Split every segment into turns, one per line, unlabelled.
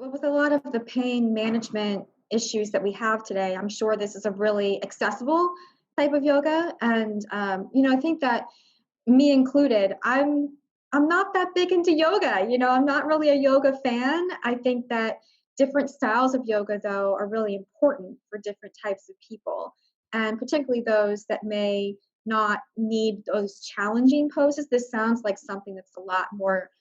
Well, with a lot of the pain management issues that we have today, I'm sure this is a really accessible type of yoga. And I think that me included, I'm not that big into yoga. I'm not really a yoga fan. I think that different styles of yoga, though, are really important for different types of people, and particularly those that may not need those challenging poses. This sounds like something that's a lot more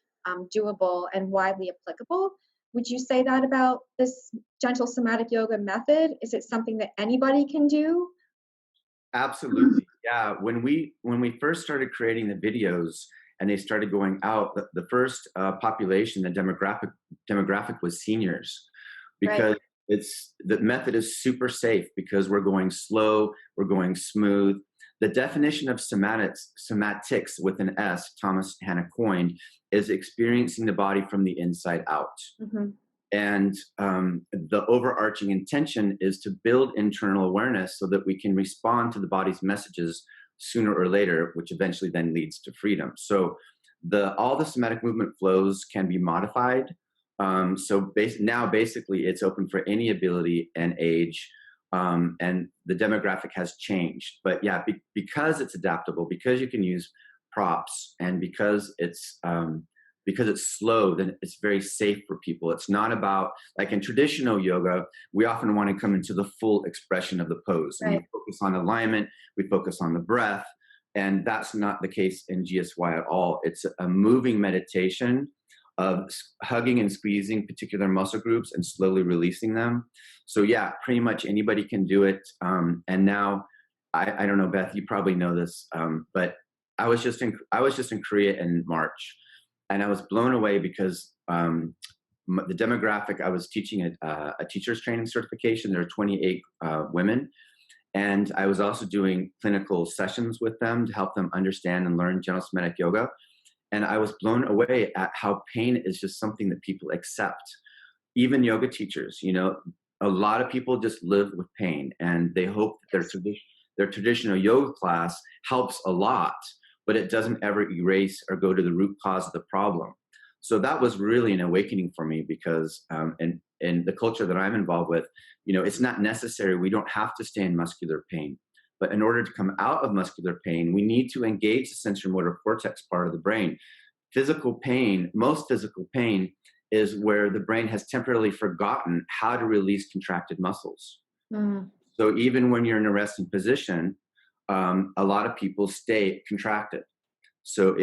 doable and widely applicable. Would you say that about this gentle somatic yoga method? Is it something that anybody can do?
Absolutely. Yeah. When we first started creating the videos and they started going out, the first population, the demographic was seniors,
Right.
because the method is super safe because we're going slow, we're going smooth. The definition of somatics with an S, Thomas Hanna coined, is experiencing the body from the inside out.
Hmm.
And the overarching intention is to build internal awareness so that we can respond to the body's messages sooner or later, which eventually then leads to freedom. So all the somatic movement flows can be modified. Now basically it's open for any ability and age, and the demographic has changed. But yeah, because it's adaptable, because you can use props, and because it's slow, then it's very safe for people. It's not about, like in traditional yoga, we often want to come into the full expression of the pose. And we
Right.
focus on alignment, we focus on the breath. And that's not the case in GSY at all. It's a moving meditation of hugging and squeezing particular muscle groups and slowly releasing them. So yeah, pretty much anybody can do it. And now, I don't know, Beth, you probably know this, but I was just in Korea in March, and I was blown away because the demographic, I was teaching a teacher's training certification. There are 28 women, and I was also doing clinical sessions with them to help them understand and learn gentle somatic yoga. And I was blown away at how pain is just something that people accept. Even yoga teachers, a lot of people just live with pain, and they hope that
Yes.
their traditional yoga class helps a lot, but it doesn't ever erase or go to the root cause of the problem. So that was really an awakening for me, because in the culture that I'm involved with, it's not necessary. We don't have to stay in muscular pain. But in order to come out of muscular pain, we need to engage the sensory-motor cortex part of the brain. Most physical pain is where the brain has temporarily forgotten how to release contracted muscles.
Mm.
So even when you're in a resting position, a lot of people stay contracted. So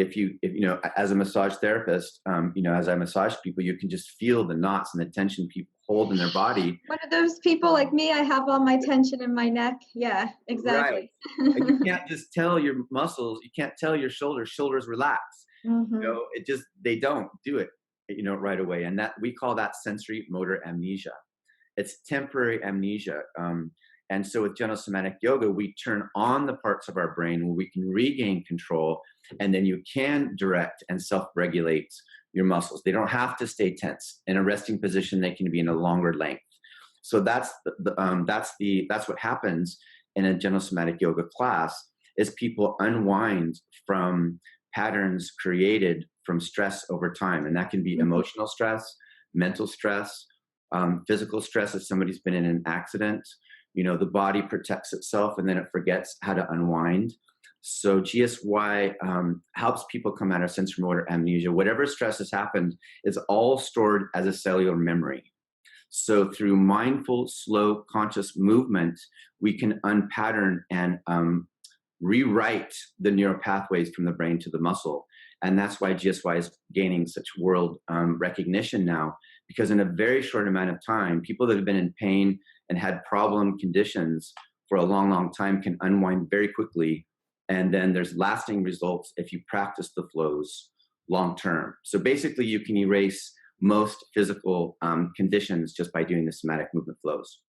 as a massage therapist, as I massage people, you can just feel the knots and the tension people hold in their body.
One of those people like me, I have all my tension in my neck. Yeah,
Right.
exactly.
And you can't just tell your muscles, you can't tell your shoulders relax.
Hmm.
They don't do it, right away. And that we call that sensory motor amnesia. It's temporary amnesia. And so with gentle somatic yoga, we turn on the parts of our brain where we can regain control, and then you can direct and self-regulate your muscles. They don't have to stay tense. In a resting position, they can be in a longer length. So that's what happens in a gentle somatic yoga class, is people unwind from patterns created from stress over time. And that can be emotional stress, mental stress, physical stress if somebody's been in an accident. The body protects itself and then it forgets how to unwind. So GSY helps people come out of sensory motor amnesia. Whatever stress has happened is all stored as a cellular memory. So through mindful, slow, conscious movement, we can unpattern and rewrite the neural pathways from the brain to the muscle. And that's why GSY is gaining such world recognition now, because in a very short amount of time, people that have been in pain and had problem conditions for a long, long time can unwind very quickly. And then there's lasting results if you practice the flows long term. So basically, you can erase most physical conditions just by doing the somatic movement flows.